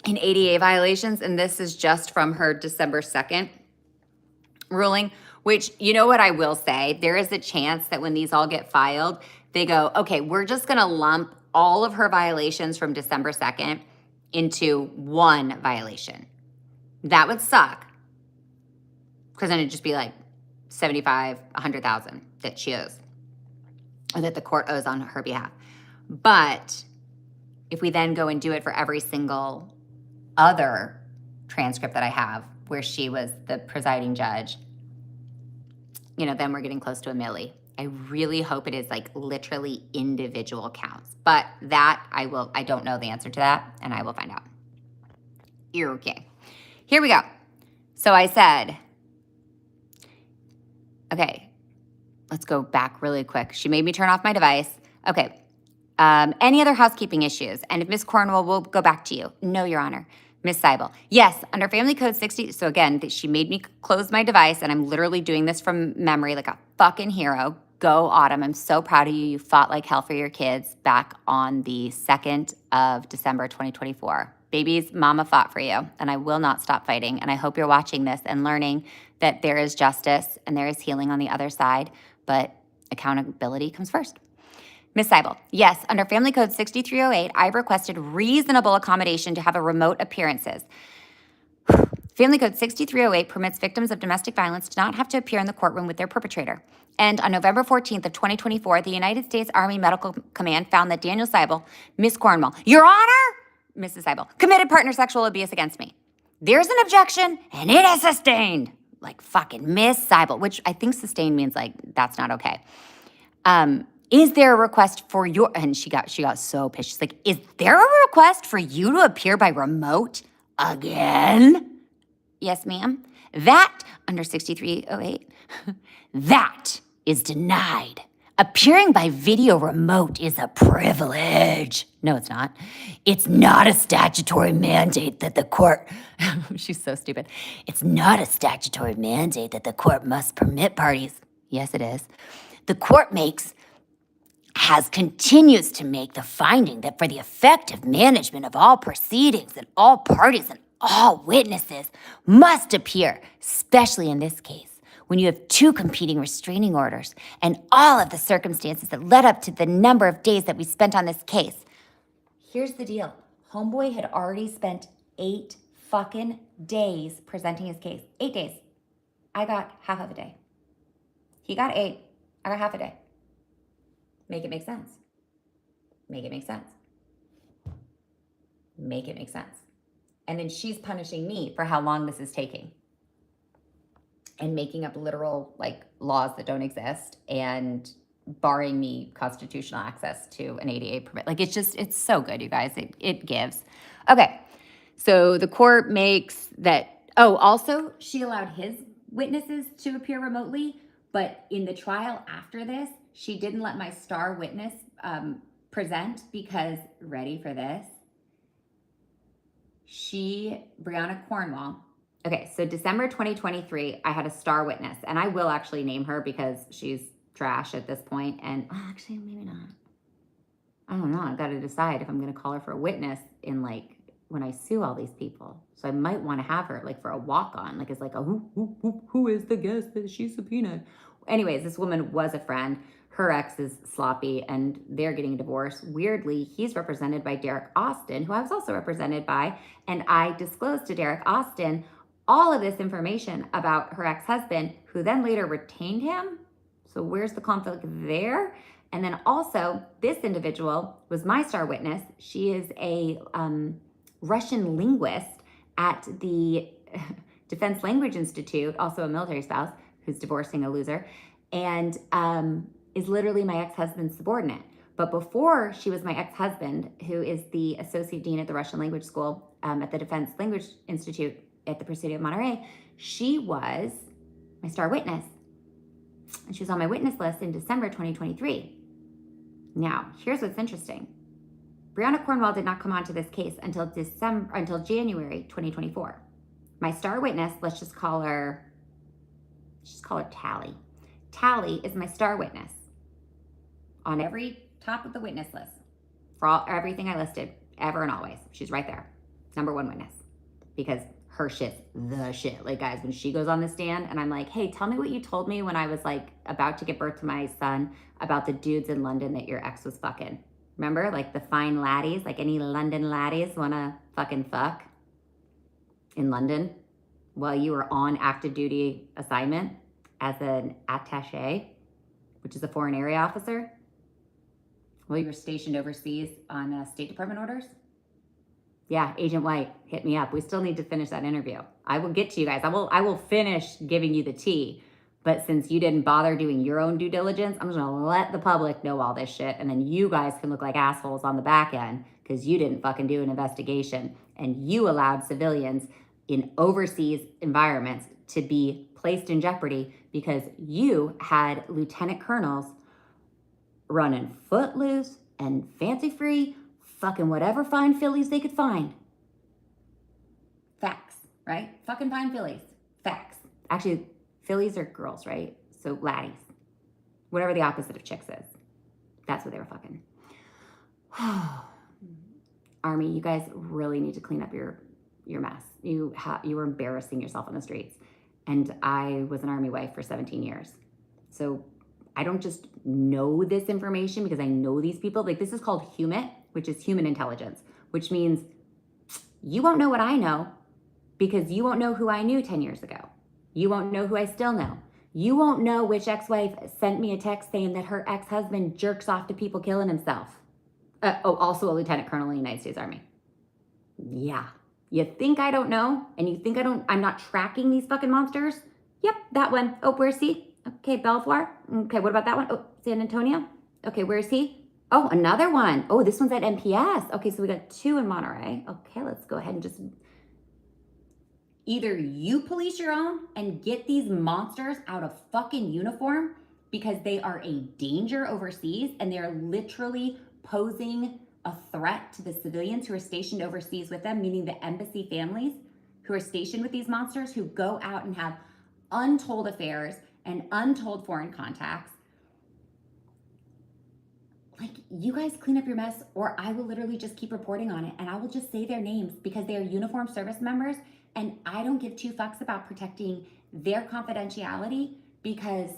in ADA violations, and this is just from her December 2nd ruling, which, you know what I will say, there is a chance that when these all get filed, they go, okay, we're just gonna lump all of her violations from December 2nd into one violation. That would suck, because then it'd just be like 75, 100,000 that she owes, or that the court owes on her behalf. But if we then go and do it for every single other transcript that I have where she was the presiding judge, you know, then we're getting close to a milli. I really hope it is like literally individual counts. But that I don't know the answer to that, and I will find out. You're okay. Here we go. So I said, okay, let's go back really quick. She made me turn off my device. Okay. Any other housekeeping issues? And if Ms. Cornwall, will go back to you. No, Your Honor. Ms. Seibel. Yes, under Family Code 60. So again, she made me close my device, and I'm literally doing this from memory like a fucking hero. Go, Autumn. I'm so proud of you. You fought like hell for your kids back on the 2nd of December, 2024. Babies, mama fought for you, and I will not stop fighting. And I hope you're watching this and learning that there is justice and there is healing on the other side, but accountability comes first. Ms. Seibel, yes, under Family Code 6308, I've requested reasonable accommodation to have a remote appearances. Family Code 6308 permits victims of domestic violence to not have to appear in the courtroom with their perpetrator. And on November 14th of 2024, the United States Army Medical Command found that Daniel Seibel, Ms. Cornwall, Your Honor, Mrs. Seibel, committed partner sexual abuse against me. There's an objection, and it is sustained. Like fucking Miss Seibel, which I think sustained means like that's not okay. Is there a request for your, and she got so pissed. She's like, is there a request for you to appear by remote again? Yes, ma'am. That, under 6308, that is denied. Appearing by video remote is a privilege. No, it's not. It's not a statutory mandate that the court, she's so stupid. It's not a statutory mandate that the court must permit parties. Yes, it is. The court continues to make the finding that for the effective management of all proceedings and all parties and all witnesses must appear, especially in this case, when you have two competing restraining orders and all of the circumstances that led up to the number of days that we spent on this case. Here's the deal. Homeboy had already spent 8 fucking days presenting his case. 8 days. I got half of a day. He got 8. I got half a day. Make it make sense. Make it make sense. Make it make sense. And then she's punishing me for how long this is taking and making up literal like laws that don't exist and barring me constitutional access to an ADA permit. Like it's so good, you guys. It gives. Okay. So the court makes that, also she allowed his witnesses to appear remotely, but in the trial after this, she didn't let my star witness present because, ready for this, Brianna Cornwall, okay, so December 2023, I had a star witness, and I will actually name her because she's trash at this point, and actually, maybe not. I don't know, I've got to decide if I'm going to call her for a witness in, like, when I sue all these people. So I might want to have her, like, for a walk-on, like, it's like, who is the guest that she subpoenaed? Anyways, this woman was a friend. Her ex is sloppy, and they're getting a divorce. Weirdly, he's represented by Derek Austin, who I was also represented by, and I disclosed to Derek Austin all of this information about her ex-husband, who then later retained him. So where's the conflict there? And then also, this individual was my star witness. She is a Russian linguist at the Defense Language Institute, also a military spouse who's divorcing a loser, and is literally my ex-husband's subordinate. But before she was my ex-husband, who is the associate dean at the Russian language school at the Defense Language Institute at the City of Monterey, she was my star witness. And she was on my witness list in December 2023. Now, here's what's interesting. Brianna Cornwall did not come onto this case until January 2024. My star witness, let's just call her Tally. Tally is my star witness on every top of the witness list for everything I listed, ever and always. She's right there. number one witness, because her shit's the shit. Like, guys, when she goes on the stand and I'm like, hey, tell me what you told me when I was like about to give birth to my son about the dudes in London that your ex was fucking. Remember, like the fine laddies, like any London laddies wanna fucking fuck in London while you were on active duty assignment as an attaché, which is a foreign area officer, while you were stationed overseas on State Department orders? Yeah, Agent White, hit me up. We still need to finish that interview. I will get to you guys. I will finish giving you the tea. But since you didn't bother doing your own due diligence, I'm just gonna let the public know all this shit, and then you guys can look like assholes on the back end because you didn't fucking do an investigation and you allowed civilians in overseas environments to be placed in jeopardy because you had lieutenant colonels running footloose and fancy free, fucking whatever fine fillies they could find. Facts, right? Fucking fine fillies. Facts. Actually, fillies are girls, right? So laddies. Whatever the opposite of chicks is. That's what they were fucking. Army, you guys really need to clean up your mess. You were embarrassing yourself on the streets. And I was an Army wife for 17 years. So I don't just know this information because I know these people. Like, this is called HUMIT, which is human intelligence, which means you won't know what I know because you won't know who I knew 10 years ago. You won't know who I still know. You won't know which ex-wife sent me a text saying that her ex-husband jerks off to people killing himself. Also a lieutenant colonel in the United States Army. Yeah. You think I don't know? And you think I'm not tracking these fucking monsters? Yep, that one. Oh, where's he? Okay, Belvoir. Okay, what about that one? Oh, San Antonio. Okay, where's he? Oh, another one. Oh, this one's at MPS. Okay, so we got 2 in Monterey. Okay, let's go ahead and just... Either you police your own and get these monsters out of fucking uniform because they are a danger overseas and they're literally posing a threat to the civilians who are stationed overseas with them, meaning the embassy families who are stationed with these monsters who go out and have untold affairs and untold foreign contacts. Like, you guys clean up your mess or I will literally just keep reporting on it and I will just say their names because they are uniformed service members and I don't give 2 fucks about protecting their confidentiality because,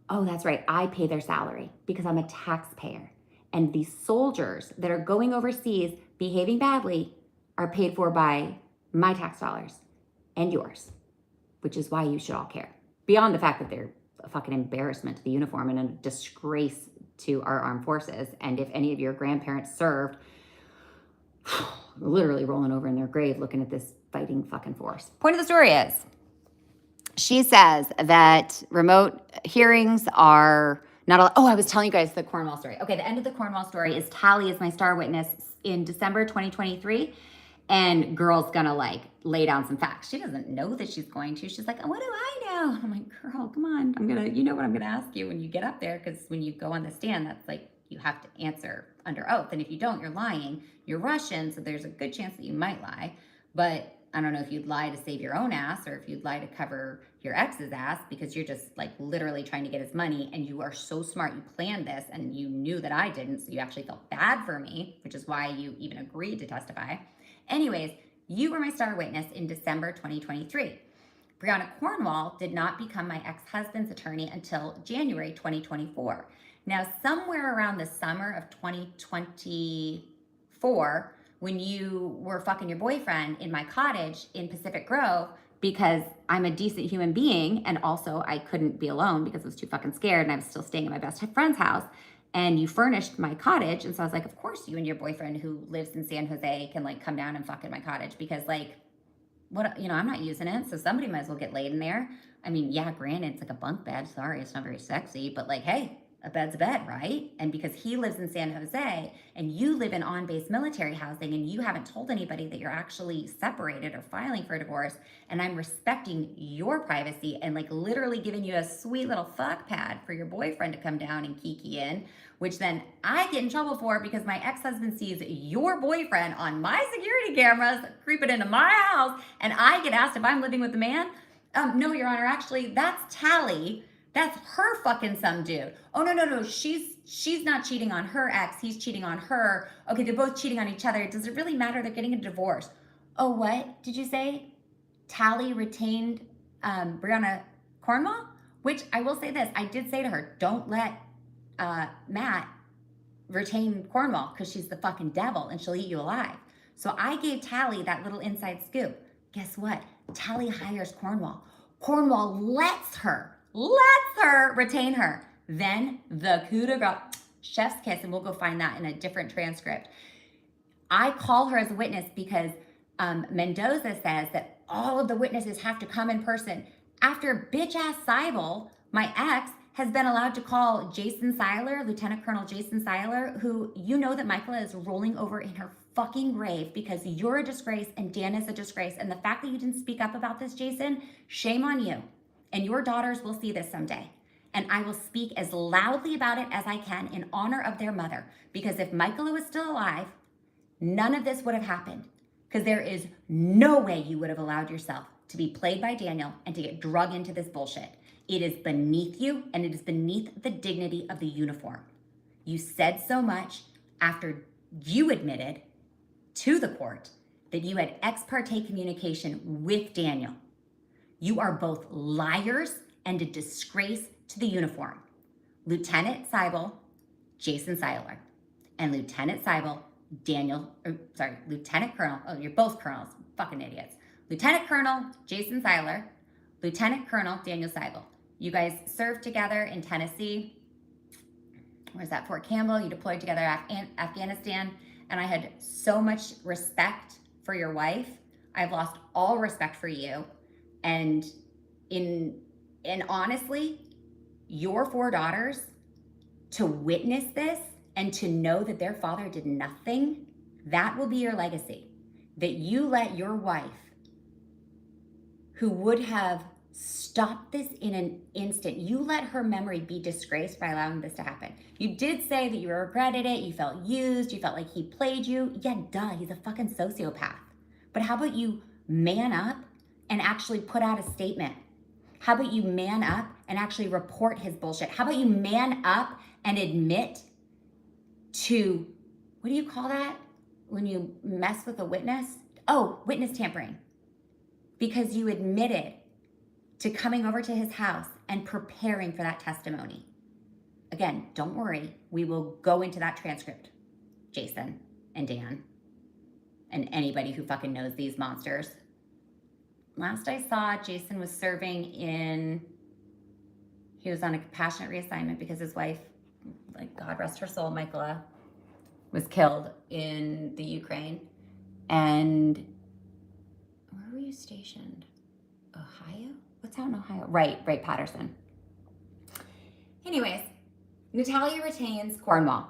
oh, that's right, I pay their salary because I'm a taxpayer. And these soldiers that are going overseas behaving badly are paid for by my tax dollars and yours, which is why you should all care. Beyond the fact that they're a fucking embarrassment to the uniform and a disgrace to our armed forces. And if any of your grandparents served, literally rolling over in their grave looking at this fighting fucking force. Point of the story is, she says that remote hearings are not allowed. Oh, I was telling you guys the Cornwall story. Okay, the end of the Cornwall story is Tally is my star witness in December 2023. And girl's gonna like lay down some facts. She doesn't know that she's going to. She's like, oh, what do I know? I'm like, girl, come on. You know what I'm gonna ask you when you get up there, because when you go on the stand, that's like, you have to answer under oath. And if you don't, you're lying. You're Russian, so there's a good chance that you might lie. But I don't know if you'd lie to save your own ass or if you'd lie to cover your ex's ass because you're just like literally trying to get his money and you are so smart. You planned this and you knew that I didn't, so you actually felt bad for me, which is why you even agreed to testify. Anyways, you were my star witness in December 2023. Brianna Cornwall did not become my ex-husband's attorney until January 2024. Now, somewhere around the summer of 2024, when you were fucking your boyfriend in my cottage in Pacific Grove, because I'm a decent human being, and also I couldn't be alone because I was too fucking scared and I was still staying at my best friend's house, and you furnished my cottage, and so I was like, of course you and your boyfriend who lives in San Jose can like come down and fuck in my cottage because like, what, you know, I'm not using it, so somebody might as well get laid in there. I mean, yeah, granted, it's like a bunk bed. Sorry, it's not very sexy, but like, hey, a bed's a bed, right? And because he lives in San Jose and you live in on-base military housing and you haven't told anybody that you're actually separated or filing for a divorce, and I'm respecting your privacy and like literally giving you a sweet little fuck pad for your boyfriend to come down and kiki in, which then I get in trouble for because my ex-husband sees your boyfriend on my security cameras creeping into my house and I get asked if I'm living with the man. No, Your Honor, actually, that's Tally That's her fucking some dude. Oh, no. She's not cheating on her ex. He's cheating on her. Okay, they're both cheating on each other. Does it really matter? They're getting a divorce. Oh, what did you say? Tally retained Brianna Cornwall? Which I will say this. I did say to her, don't let Matt retain Cornwall because she's the fucking devil and she'll eat you alive. So I gave Tally that little inside scoop. Guess what? Tally hires Cornwall. Cornwall lets her retain her. Then the coup de grace, chef's kiss, and we'll go find that in a different transcript. I call her as a witness because Mendoza says that all of the witnesses have to come in person. After bitch ass Seibel, my ex, has been allowed to call Jason Seiler, Lieutenant Colonel Jason Seiler, who you know that Michaela is rolling over in her fucking grave because you're a disgrace and Dan is a disgrace. And the fact that you didn't speak up about this, Jason, shame on you. And your daughters will see this someday. And I will speak as loudly about it as I can in honor of their mother. Because if Michaela was still alive, none of this would have happened. Because there is no way you would have allowed yourself to be played by Daniel and to get drug into this bullshit. It is beneath you, and it is beneath the dignity of the uniform. You said so much after you admitted to the court that you had ex parte communication with Daniel. You are both liars and a disgrace to the uniform. Lieutenant Seibel, Jason Seiler, and Lieutenant Seibel, Lieutenant Colonel, oh, you're both colonels, fucking idiots. Lieutenant Colonel Jason Seiler, Lieutenant Colonel Daniel Seibel. You guys served together in Tennessee. Where's that? Fort Campbell. You deployed together Afghanistan. And I had so much respect for your wife. I've lost all respect for you. And honestly, your 4 daughters, to witness this and to know that their father did nothing, that will be your legacy. That you let your wife, who would have stopped this in an instant, you let her memory be disgraced by allowing this to happen. You did say that you regretted it, you felt used, you felt like he played you. Yeah, duh, he's a fucking sociopath. But how about you man up and actually put out a statement? How about you man up and actually report his bullshit? How about you man up and admit to, what do you call that when you mess with a witness? Oh, witness tampering. Because you admitted to coming over to his house and preparing for that testimony. Again, don't worry. We will go into that transcript, Jason and Dan, and anybody who fucking knows these monsters. Last I saw, Jason was serving he was on a compassionate reassignment because his wife, like God rest her soul, Michaela, was killed in the Ukraine. And where were you stationed? Ohio? What's out in Ohio? Right, Patterson. Anyways, Natalia retains Cornwall.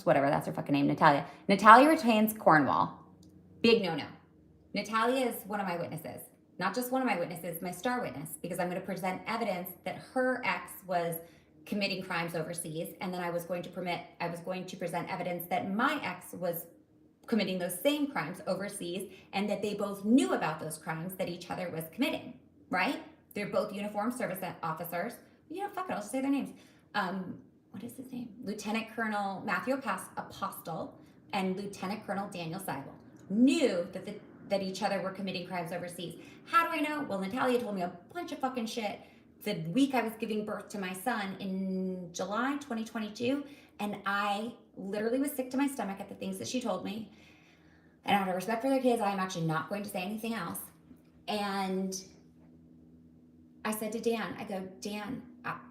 Whatever, that's her fucking name, Natalia. Natalia retains Cornwall. Big no-no. Natalia is one of my witnesses. Not just one of my witnesses, my star witness, because I'm going to present evidence that her ex was committing crimes overseas, and then I was going to present evidence that my ex was committing those same crimes overseas, and that they both knew about those crimes that each other was committing, right? They're both uniformed service officers. You know, fuck it, I'll just say their names. What is his name? Lieutenant Colonel Matthew Apostle and Lieutenant Colonel Daniel Seibel knew that each other were committing crimes overseas. How do I know? Well, Natalia told me a bunch of fucking shit the week I was giving birth to my son in July 2022, and I literally was sick to my stomach at the things that she told me. And out of respect for their kids, I'm actually not going to say anything else. And I said to Dan, Dan,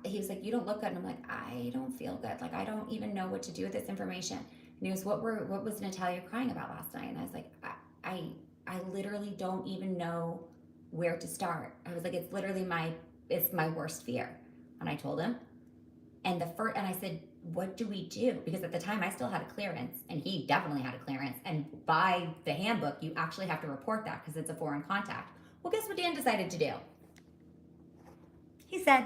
he was like, you don't look good. And I'm like, I don't feel good. Like, I don't even know what to do with this information. And he goes, what was Natalia crying about last night? And I was like, I literally don't even know where to start. I was like, it's literally it's my worst fear. And I told him, and I said, what do we do? Because at the time I still had a clearance, and he definitely had a clearance. And by the handbook, you actually have to report that because it's a foreign contact. Well, guess what Dan decided to do? He said,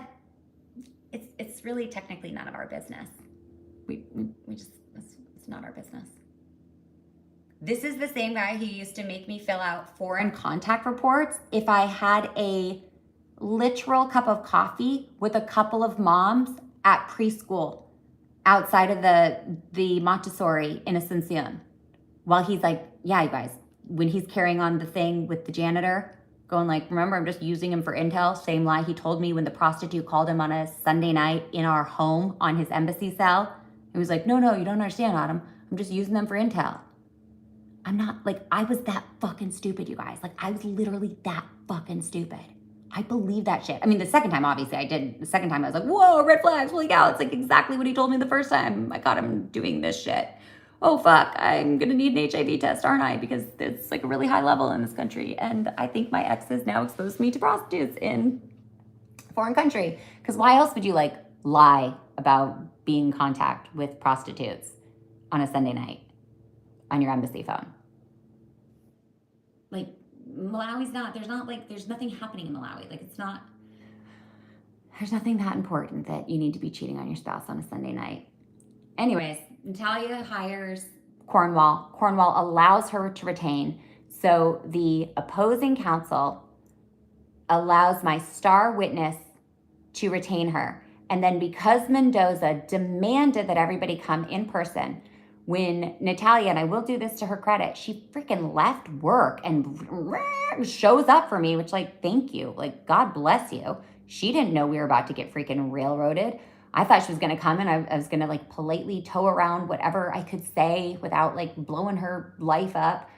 it's really technically none of our business. We just, it's not our business. This is the same guy who used to make me fill out foreign contact reports if I had a literal cup of coffee with a couple of moms at preschool outside of the Montessori in Asuncion. While he's like, yeah, you guys, when he's carrying on the thing with the janitor, going like, remember, I'm just using him for intel. Same lie he told me when the prostitute called him on a Sunday night in our home on his embassy cell. He was like, no, you don't understand, Autumn. I'm just using them for intel. I'm not, like, I was that fucking stupid, you guys. Like, I was literally that fucking stupid. I believe that shit. I mean, the second time, obviously, I did. The second time, I was like, whoa, red flags, holy cow. It's like exactly what he told me the first time I caught him doing this shit. Oh, fuck, I'm gonna need an HIV test, aren't I? Because it's like a really high level in this country. And I think my ex has now exposed me to prostitutes in a foreign country. Because why else would you, like, lie about being in contact with prostitutes on a Sunday night on your embassy phone? Like, Malawi's not, there's nothing happening in Malawi. Like, there's nothing that important that you need to be cheating on your spouse on a Sunday night. Anyways, Natalia hires Cornwall. Cornwall allows her to retain. So the opposing counsel allows my star witness to retain her. And then because Mendoza demanded that everybody come in person, when Natalia, and I will do this to her credit, she freaking left work and shows up for me, which, like, thank you. Like, God bless you. She didn't know we were about to get freaking railroaded. I thought she was going to come and I was going to, like, politely tow around whatever I could say without, like, blowing her life up,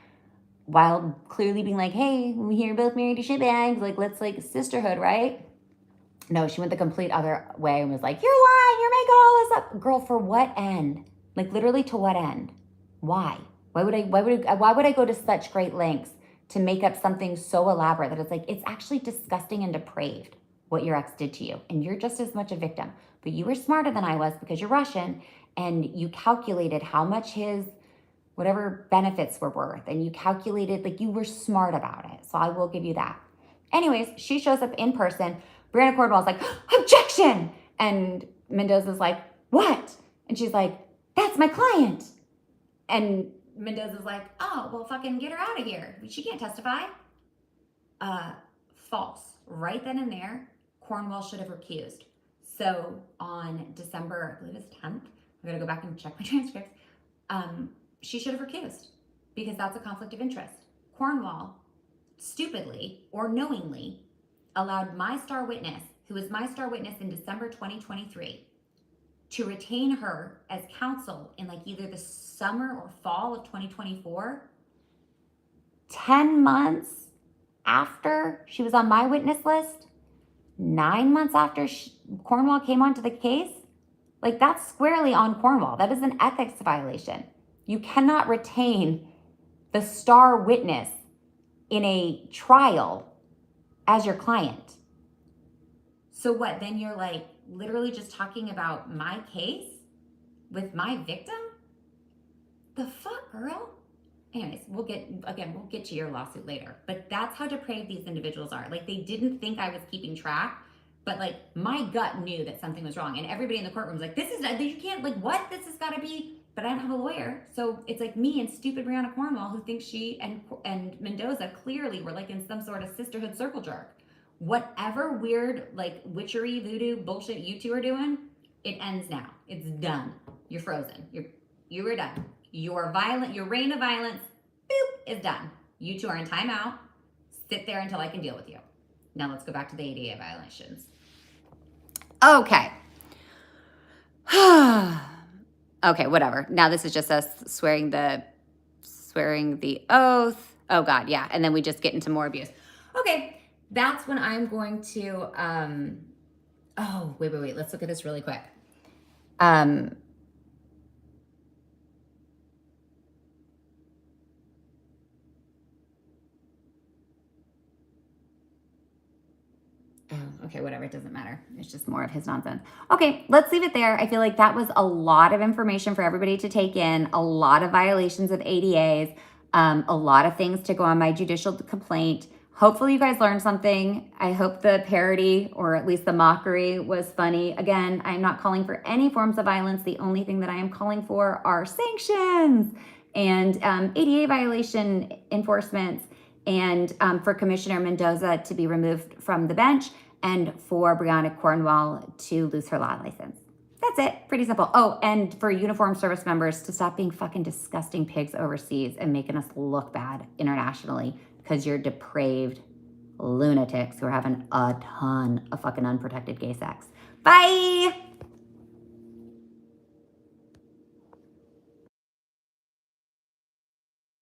while clearly being like, hey, we here both married to shitbags. Like, let's, like, sisterhood, right? No, she went the complete other way and was like, you're lying. You're making all this up. Girl, for what end? Like, literally, to what end? Why? Why would I go to such great lengths to make up something so elaborate that it's like, it's actually disgusting and depraved what your ex did to you. And you're just as much a victim. But you were smarter than I was because you're Russian and you calculated how much his whatever benefits were worth. And you calculated, like, you were smart about it. So I will give you that. Anyways, she shows up in person. Brianna Cornwall's like, objection! And Mendoza's like, what? And she's like, that's my client. And Mendoza's like, oh, well, fucking get her out of here. She can't testify. False. Right then and there, Cornwall should have recused. So on December, I believe it's 10th, I'm gonna go back and check my transcripts. She should have recused because that's a conflict of interest. Cornwall, stupidly or knowingly, allowed my star witness, who was my star witness in December 2023, to retain her as counsel in, like, either the summer or fall of 2024, 10 months after she was on my witness list, 9 months after Cornwall came onto the case. Like, that's squarely on Cornwall. That is an ethics violation. You cannot retain the star witness in a trial as your client. So what, then you're, like, literally just talking about my case with my victim? The fuck, girl? Anyways, we'll get to your lawsuit later. But that's how depraved these individuals are. Like, they didn't think I was keeping track, but, like, my gut knew that something was wrong. And everybody in the courtroom was like, you can't, like, what? This has got to be, but I don't have a lawyer. So it's like me and stupid Brianna Cornwall, who thinks she and Mendoza clearly were, like, in some sort of sisterhood circle jerk. Whatever weird, like, witchery, voodoo bullshit you two are doing, it ends now. It's done. You're frozen. You were done. Your reign of violence, boop, is done. You two are in timeout. Sit there until I can deal with you. Now let's go back to the ADA violations. Okay. Okay, whatever. Now this is just us swearing the oath. Oh God, yeah. And then we just get into more abuse. Okay, that's when I'm going to, oh, wait. Let's look at this really quick. Okay, whatever, it doesn't matter. It's just more of his nonsense. Okay, let's leave it there. I feel like that was a lot of information for everybody to take in, a lot of violations of ADAs, a lot of things to go on my judicial complaint. Hopefully you guys learned something. I hope the parody, or at least the mockery, was funny. Again, I'm not calling for any forms of violence. The only thing that I am calling for are sanctions and ADA violation enforcements, and for Commissioner Mendoza to be removed from the bench, and for Brianna Cornwall to lose her law license. That's it. Pretty simple. Oh, and for uniformed service members to stop being fucking disgusting pigs overseas and making us look bad internationally because you're depraved lunatics who are having a ton of fucking unprotected gay sex. Bye!